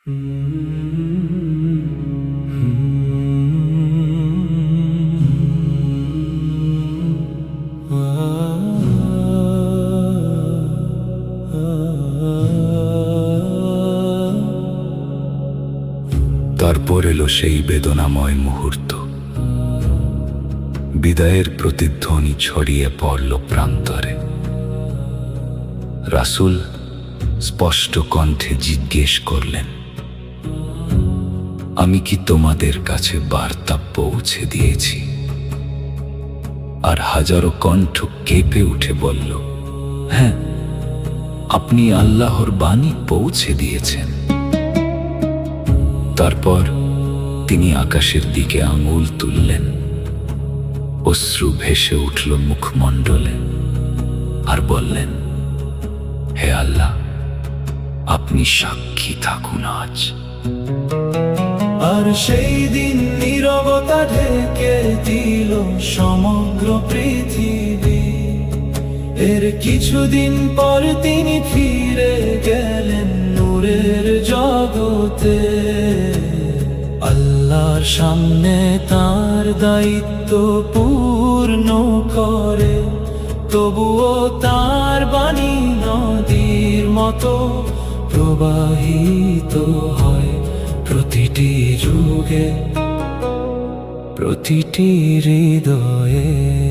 তারপর এলো সেই বেদনাময় মুহূর্ত। বিদায়ের প্রতিধ্বনি ছড়িয়ে পড়ল প্রান্তরে। রাসূল স্পষ্ট কণ্ঠে জিজ্ঞেস করলেন, আমি কি তোমাদের কাছে বার্তা পৌঁছে দিয়েছি? আর হাজারো কণ্ঠ কেঁপে উঠে বলল, হ্যাঁ, আপনি আল্লাহর বাণী পৌঁছে দিয়েছেন। তারপর তিনি আকাশের দিকে আঙুল তুললেন। অশ্রু ভেসে উঠল মুখমণ্ডলে আর বললেন, হে আল্লাহ, আপনি সাক্ষী থাকুন আজ। আর সেই দিন নীরবতা ঢেকে দিল সমগ্র পৃথিবী। এর কিছুদিন পর তিনি ফিরে গেলেন নূরের জগতে। আল্লাহর সামনে তার দায়িত্ব পূর্ণ করে, তবুও তার বাণী নদীর মতো প্রবাহিত হয় প্রতিটি যুগে, প্রতিটি হৃদয়ে।